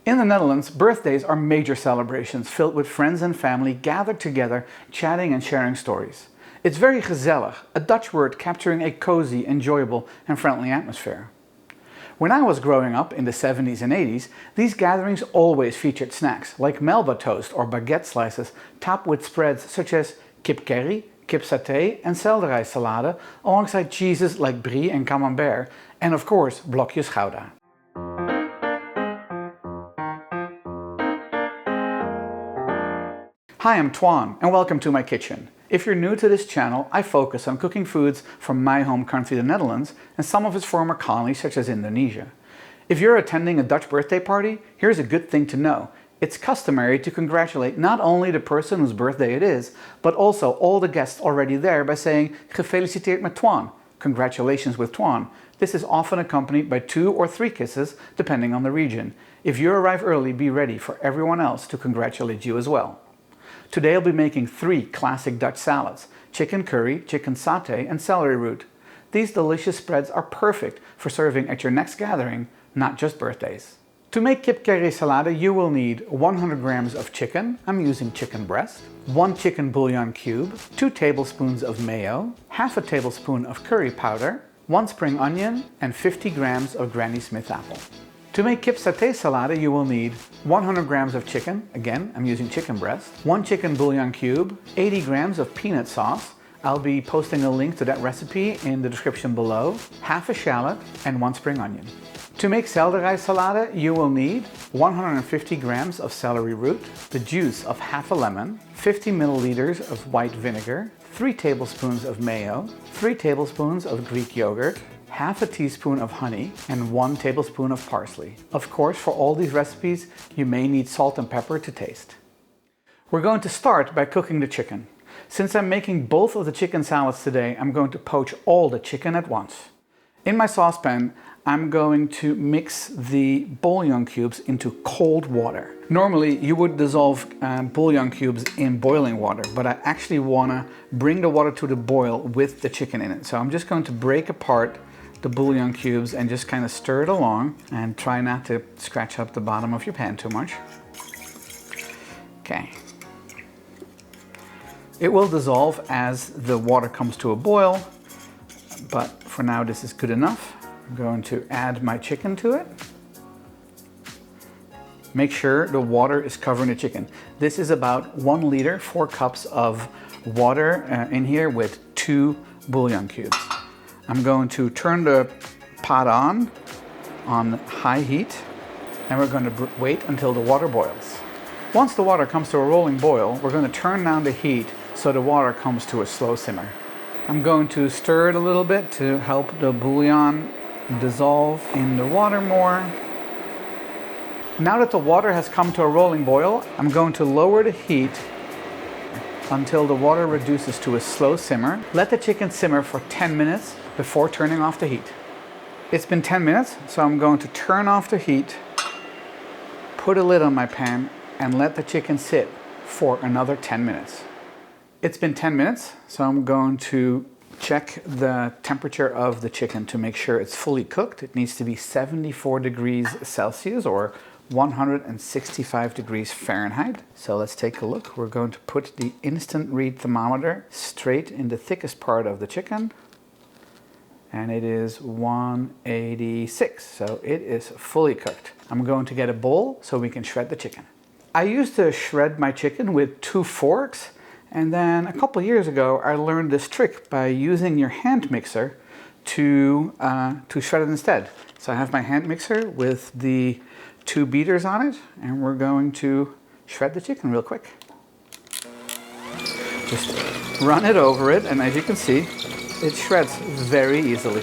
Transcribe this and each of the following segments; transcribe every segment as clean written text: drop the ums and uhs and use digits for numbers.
In the Netherlands, birthdays are major celebrations filled with friends and family gathered together, chatting and sharing stories. It's very gezellig, a Dutch word capturing a cozy, enjoyable and friendly atmosphere. When I was growing up in the 70s and 80s, these gatherings always featured snacks like melba toast or baguette slices topped with spreads such as Kip Kerrie, Kip Saté and Selderijsalade, alongside cheeses like brie and camembert, and of course blokjes gouda. Hi, I'm Toine and welcome to my kitchen. If you're new to this channel, I focus on cooking foods from my home country, the Netherlands, and some of its former colonies such as Indonesia. If you're attending a Dutch birthday party, here's a good thing to know. It's customary to congratulate not only the person whose birthday it is, but also all the guests already there by saying "Gefeliciteerd met Toine," congratulations with Toine. This is often accompanied by 2 or 3 kisses, depending on the region. If you arrive early, be ready for everyone else to congratulate you as well. Today I'll be making 3 classic Dutch salads: chicken curry, chicken satay and celery root. These delicious spreads are perfect for serving at your next gathering, not just birthdays. To make Kip Kerrie Salade you will need 100 grams of chicken, I'm using chicken breast, 1 chicken bouillon cube, 2 tablespoons of mayo, half a tablespoon of curry powder, 1 spring onion and 50 grams of Granny Smith apple. To make Kip Saté Salade you will need 100 grams of chicken, again I'm using chicken breast, 1 chicken bouillon cube, 80 grams of peanut sauce, I'll be posting a link to that recipe in the description below, half a shallot and 1 spring onion. To make Selderijsalade you will need 150 grams of celery root, the juice of half a lemon, 50 milliliters of white vinegar, 3 tablespoons of mayo, 3 tablespoons of Greek yogurt, half a teaspoon of honey and 1 tablespoon of parsley. Of course, for all these recipes, you may need salt and pepper to taste. We're going to start by cooking the chicken. Since I'm making both of the chicken salads today, I'm going to poach all the chicken at once. In my saucepan, I'm going to mix the bouillon cubes into cold water. Normally, you would dissolve bouillon cubes in boiling water, but I actually want to bring the water to the boil with the chicken in it. So I'm just going to break apart the bouillon cubes and just kind of stir it along and try not to scratch up the bottom of your pan too much. Okay. It will dissolve as the water comes to a boil, but for now this is good enough. I'm going to add my chicken to it. Make sure the water is covering the chicken. This is about 1 liter, 4 cups of water in here with 2 bouillon cubes. I'm going to turn the pot on high heat and we're going to wait until the water boils. Once the water comes to a rolling boil, we're going to turn down the heat so the water comes to a slow simmer. I'm going to stir it a little bit to help the bouillon dissolve in the water more. Now that the water has come to a rolling boil, I'm going to lower the heat until the water reduces to a slow simmer. Let the chicken simmer for 10 minutes before turning off the heat. It's been 10 minutes, so I'm going to turn off the heat, put a lid on my pan, and let the chicken sit for another 10 minutes. It's been 10 minutes, so I'm going to check the temperature of the chicken to make sure it's fully cooked. It needs to be 74 degrees Celsius or 165 degrees Fahrenheit. So let's take a look. We're going to put the instant read thermometer straight in the thickest part of the chicken. And it is 186, so it is fully cooked. I'm going to get a bowl so we can shred the chicken. I used to shred my chicken with 2 forks, and then a couple years ago I learned this trick by using your hand mixer to shred it instead. So I have my hand mixer with the 2 beaters on it, and we're going to shred the chicken real quick. Just run it over it, and as you can see, it shreds very easily.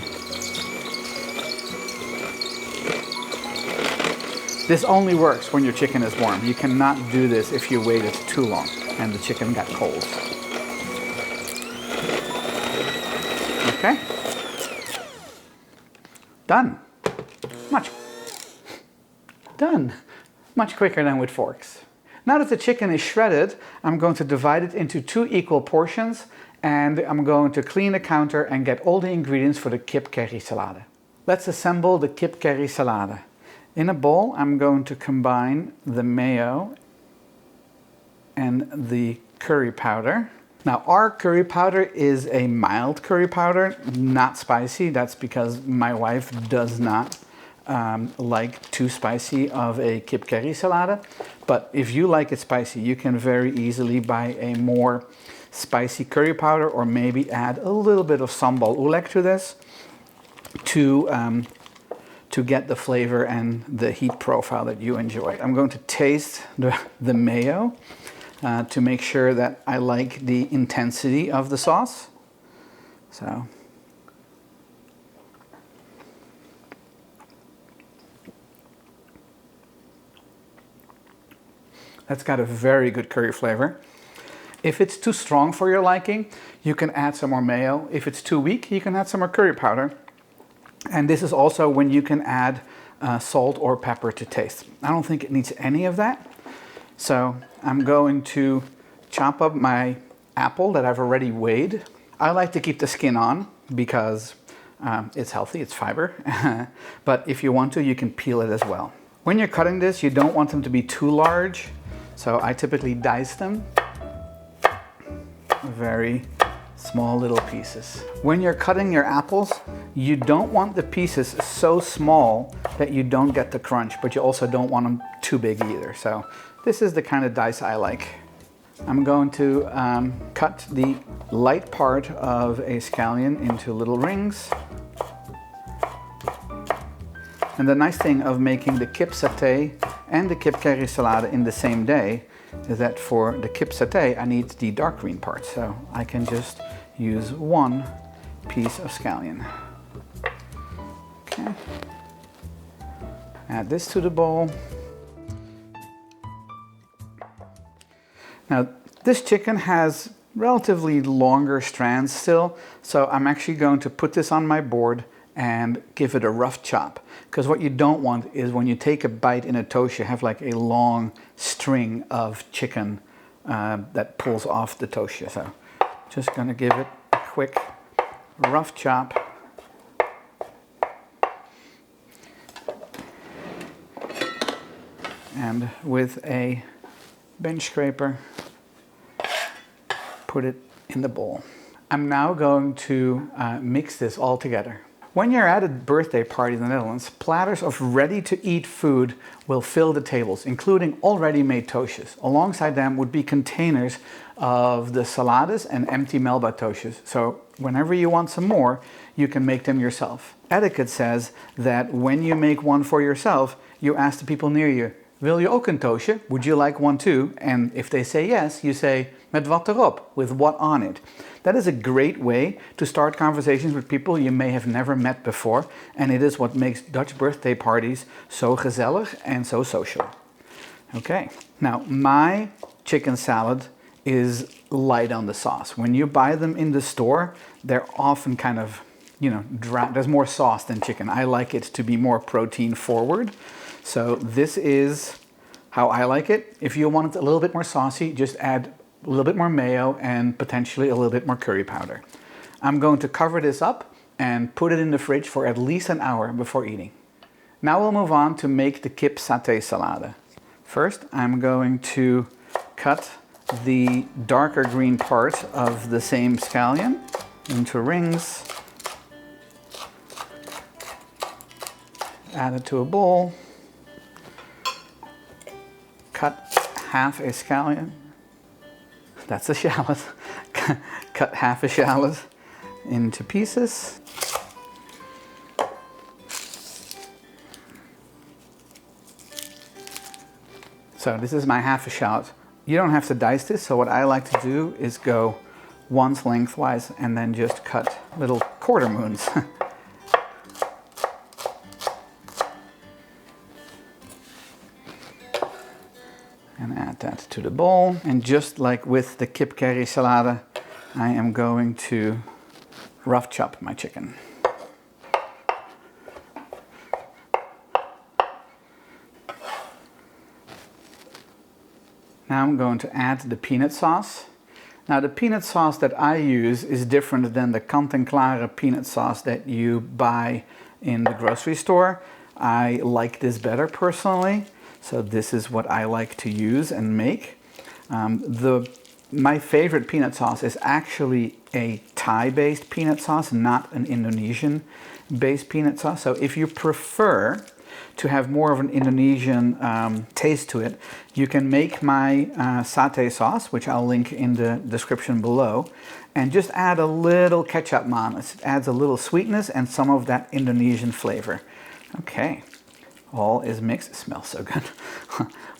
This only works when your chicken is warm. You cannot do this if you waited too long and the chicken got cold. Okay. Done. Done. Much quicker than with forks. Now that the chicken is shredded, I'm going to divide it into 2 equal portions, and I'm going to clean the counter and get all the ingredients for the Kip Kerrie Salade. Let's assemble the Kip Kerrie Salade. In a bowl, I'm going to combine the mayo and the curry powder. Now, our curry powder is a mild curry powder, not spicy. That's because my wife does not like too spicy of a Kip Kerrie Salade. But if you like it spicy, you can very easily buy a more spicy curry powder, or maybe add a little bit of sambal oelek to this to get the flavor and the heat profile that you enjoy. I'm going to taste the mayo to make sure that I like the intensity of the sauce. So, that's got a very good curry flavor. If it's too strong for your liking, you can add some more mayo. If it's too weak, you can add some more curry powder. And this is also when you can add salt or pepper to taste. I don't think it needs any of that. So I'm going to chop up my apple that I've already weighed. I like to keep the skin on because it's healthy, it's fiber. But if you want to, you can peel it as well. When you're cutting this, you don't want them to be too large. So I typically dice them. Very small little pieces. When you're cutting your apples, you don't want the pieces so small that you don't get the crunch, but you also don't want them too big either. So this is the kind of dice I like. I'm going to cut the light part of a scallion into little rings. And the nice thing of making the Kip Saté and the Kip Kerrie Salade in the same day is that for the Kip Saté I need the dark green part, so I can just use one piece of scallion. Okay. Add this to the bowl. Now this chicken has relatively longer strands still, so I'm actually going to put this on my board and give it a rough chop. Because what you don't want is when you take a bite in a toast, you have like a long string of chicken that pulls off the toast. So just gonna give it a quick rough chop. And with a bench scraper, put it in the bowl. I'm now going to mix this all together. When you're at a birthday party in the Netherlands, platters of ready-to-eat food will fill the tables, including already made toastjes. Alongside them would be containers of the salades and empty melba toastjes. So whenever you want some more, you can make them yourself. Etiquette says that when you make one for yourself, you ask the people near you, wil je ook een toastje? Would you like one too? And if they say yes, you say, met wat erop? With what on it? That is a great way to start conversations with people you may have never met before, and it is what makes Dutch birthday parties so gezellig and so social. Okay, now my chicken salad is light on the sauce. When you buy them in the store, they're often kind of, you know, dry. There's more sauce than chicken. I like it to be more protein forward. So this is how I like it. If you want it a little bit more saucy, just add a little bit more mayo and potentially a little bit more curry powder. I'm going to cover this up and put it in the fridge for at least an hour before eating. Now we'll move on to make the Kip Saté Salade. First, I'm going to cut the darker green part of the same scallion into rings. Add it to a bowl. Cut half a scallion. That's a shallot. Cut half a shallot into pieces. So this is my half a shallot. You don't have to dice this, so what I like to do is go once lengthwise and then just cut little quarter moons. And add that to the bowl. And just like with the Kip Kerrie Salade, I am going to rough chop my chicken. Now I'm going to add the peanut sauce. Now the peanut sauce that I use is different than the kant-en-klare peanut sauce that you buy in the grocery store. I like this better personally, so this is what I like to use and make. My favorite peanut sauce is actually a Thai-based peanut sauce, not an Indonesian-based peanut sauce. So if you prefer to have more of an Indonesian taste to it, you can make my satay sauce, which I'll link in the description below, and just add a little ketchup manis. It adds a little sweetness and some of that Indonesian flavor. Okay, all is mixed. It smells so good.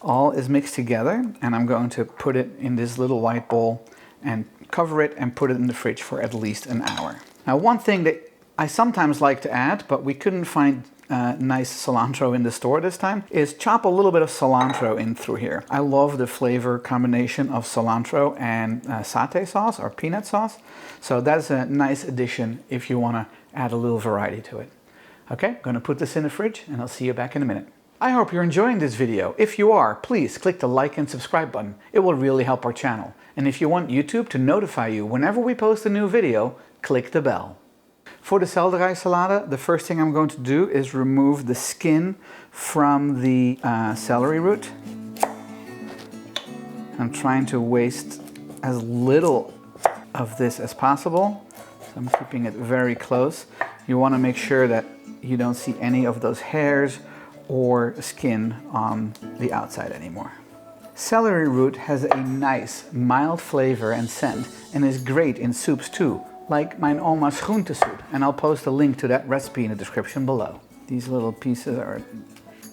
All is mixed together, and I'm going to put it in this little white bowl and cover it and put it in the fridge for at least an hour. Now, one thing that I sometimes like to add, but we couldn't find nice cilantro in the store this time, is chop a little bit of cilantro in through here. I love the flavor combination of cilantro and satay sauce or peanut sauce, so that's a nice addition if you want to add a little variety to it. Okay, I'm going to put this in the fridge and I'll see you back in a minute. I hope you're enjoying this video. If you are, please click the like and subscribe button. It will really help our channel. And if you want YouTube to notify you whenever we post a new video, click the bell. For the Selderijsalade, the first thing I'm going to do is remove the skin from the celery root. I'm trying to waste as little of this as possible. So I'm keeping it very close. You want to make sure that you don't see any of those hairs or skin on the outside anymore. Celery root has a nice, mild flavor and scent and is great in soups too, like mijn oma's groentesoup, and I'll post a link to that recipe in the description below. These little pieces are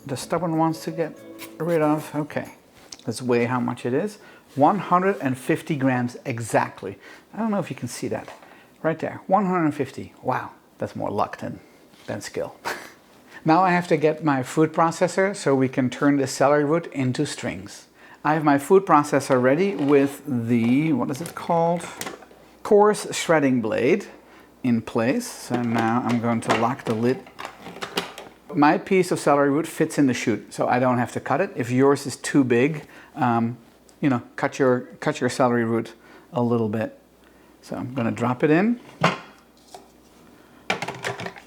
the stubborn ones to get rid of. Okay, let's weigh how much it is. 150 grams exactly. I don't know if you can see that. Right there, 150. Wow, that's more luck than skill. Now I have to get my food processor so we can turn the celery root into strings. I have my food processor ready with the, what is it called? Coarse shredding blade in place. So now I'm going to lock the lid. My piece of celery root fits in the chute, so I don't have to cut it. If yours is too big, you know, cut your celery root a little bit. So I'm going to drop it in.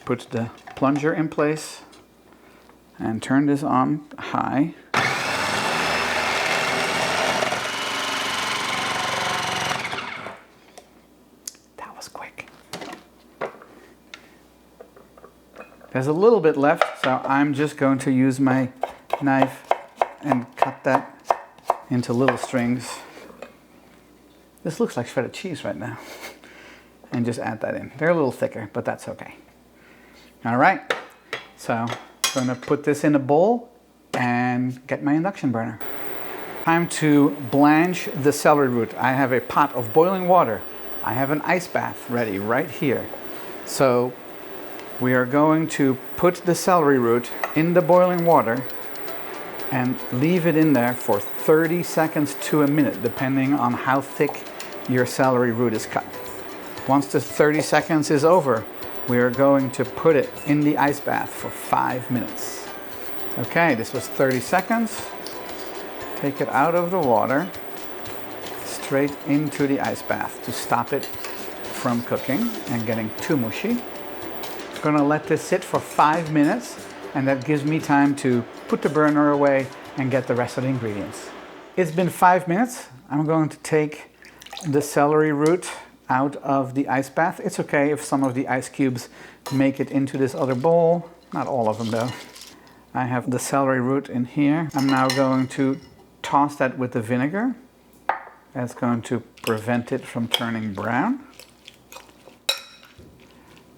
Put the plunger in place and turn this on high. That was quick. There's a little bit left, so I'm just going to use my knife and cut that into little strings. This looks like shredded cheese right now. And just add that in. They're a little thicker, but that's okay. All right, so I'm going to put this in a bowl and get my induction burner. Time to blanch the celery root. I have a pot of boiling water. I have an ice bath ready right here. So we are going to put the celery root in the boiling water and leave it in there for 30 seconds to a minute, depending on how thick your celery root is cut. Once the 30 seconds is over, we are going to put it in the ice bath for 5 minutes. Okay, this was 30 seconds. Take it out of the water, straight into the ice bath to stop it from cooking and getting too mushy. I'm gonna let this sit for 5 minutes, and that gives me time to put the burner away and get the rest of the ingredients. It's been 5 minutes. I'm going to take the celery root out of the ice bath. It's okay if some of the ice cubes make it into this other bowl. Not all of them though. I have the celery root in here. I'm now going to toss that with the vinegar. That's going to prevent it from turning brown.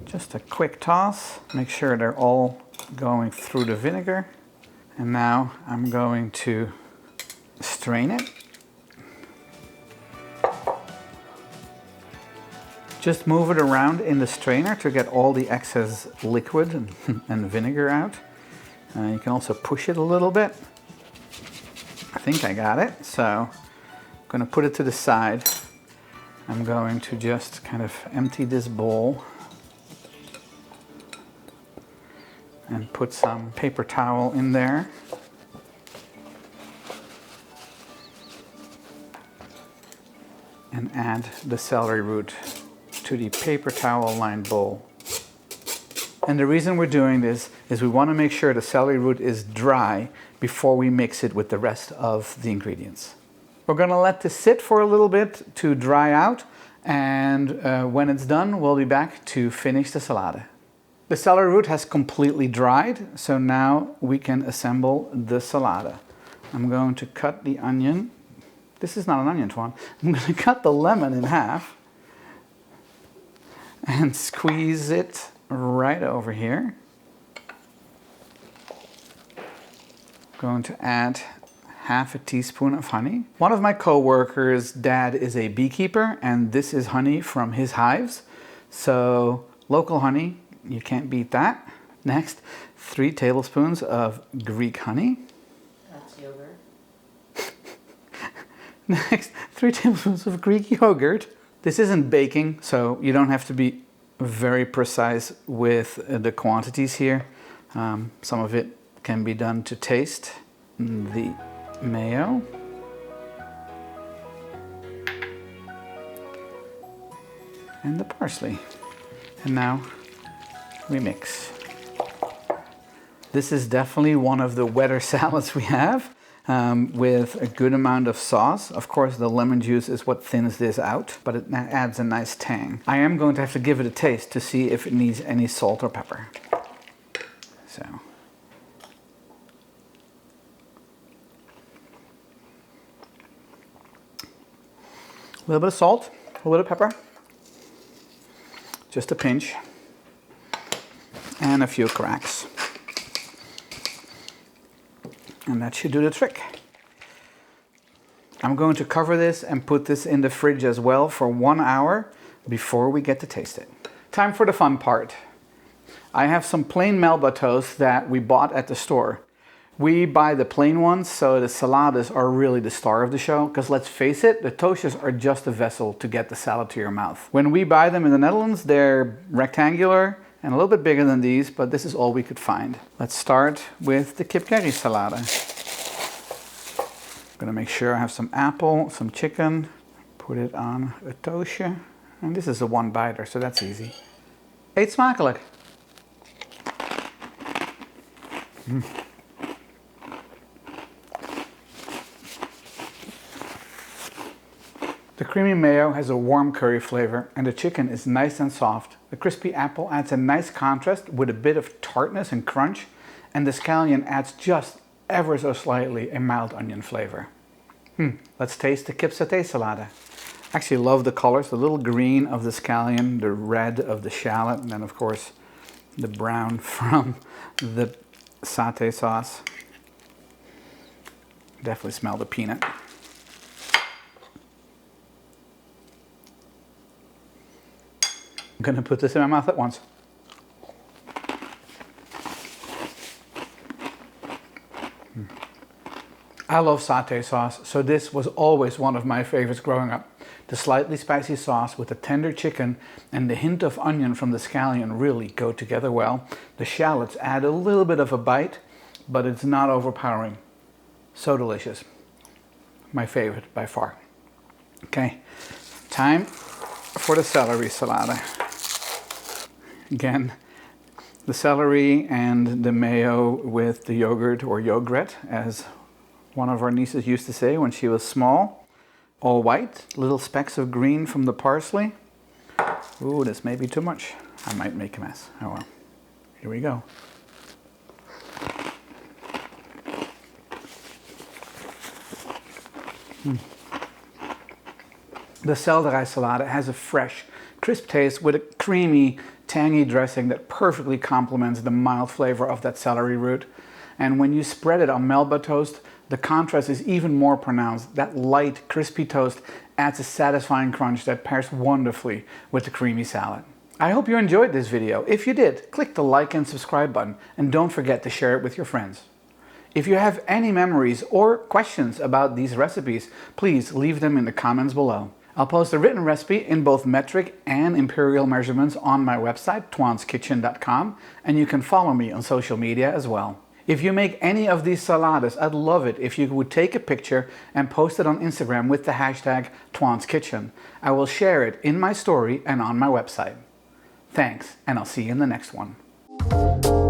Just a quick toss. Make sure they're all going through the vinegar. And now I'm going to strain it. Just move it around in the strainer to get all the excess liquid and vinegar out. You can also push it a little bit. I think I got it, so I'm going to put it to the side. I'm going to just kind of empty this bowl and put some paper towel in there. And add the celery root to the paper towel lined bowl. And the reason we're doing this is we want to make sure the celery root is dry before we mix it with the rest of the ingredients. We're going to let this sit for a little bit to dry out, and when it's done, we'll be back to finish the salade. The celery root has completely dried, so now we can assemble the salade. I'm going to cut the onion. This is not an onion, Toine. I'm going to cut the lemon in half and squeeze it right over here. Going to add half a teaspoon of honey. One of my co-workers' dad is a beekeeper, and this is honey from his hives. So local honey, you can't beat that. Next, 3 tablespoons of Greek honey. That's yogurt. Next, 3 tablespoons of Greek yogurt. This isn't baking, so you don't have to be very precise with the quantities here. Some of it can be done to taste. The mayo. And the parsley. And now we mix. This is definitely one of the wetter salads we have, with a good amount of sauce. Of course, the lemon juice is what thins this out, but it adds a nice tang. I am going to have to give it a taste to see if it needs any salt or pepper. So. A little bit of salt, a little bit of pepper, just a pinch, and a few cracks. And that should do the trick. I'm going to cover this and put this in the fridge as well for 1 hour before we get to taste it. Time for the fun part. I have some plain melba toast that we bought at the store. We buy the plain ones, so the salades are really the star of the show, because let's face it, the toastjes are just a vessel to get the salad to your mouth. When we buy them in the Netherlands, they're rectangular and a little bit bigger than these, but this is all we could find. Let's start with the Kip Kerrie Salade. I'm gonna make sure I have some apple, some chicken, put it on a toastje. And this is a one biter, so that's easy. Eet Smakelijk. The creamy mayo has a warm curry flavor, and the chicken is nice and soft. The crispy apple adds a nice contrast with a bit of tartness and crunch, and the scallion adds just ever so slightly a mild onion flavor. Let's taste the Kip Saté Salade. I actually love the colors, the little green of the scallion, the red of the shallot, and then of course the brown from the satay sauce. Definitely smell the peanut. I'm gonna put this in my mouth at once. I love satay sauce, so this was always one of my favorites growing up. The slightly spicy sauce with the tender chicken and the hint of onion from the scallion really go together well. The shallots add a little bit of a bite, but it's not overpowering. So delicious. My favorite by far. Okay, time for the celery salade. Again, the celery and the mayo with the yogurt, or yogurt, as one of our nieces used to say when she was small. All white, little specks of green from the parsley. Ooh, this may be too much. I might make a mess. Oh well. Here we go. The Selderijsalade has a fresh, crisp taste with a creamy, tangy dressing that perfectly complements the mild flavor of that celery root. And when you spread it on melba toast, the contrast is even more pronounced. That light, crispy toast adds a satisfying crunch that pairs wonderfully with the creamy salad. I hope you enjoyed this video. If you did, click the like and subscribe button, and don't forget to share it with your friends. If you have any memories or questions about these recipes, please leave them in the comments below. I'll post a written recipe in both metric and imperial measurements on my website, toineskitchen.com, and you can follow me on social media as well. If you make any of these salades, I'd love it if you would take a picture and post it on Instagram with the hashtag ToinesKitchen. I will share it in my story and on my website. Thanks, and I'll see you in the next one. you.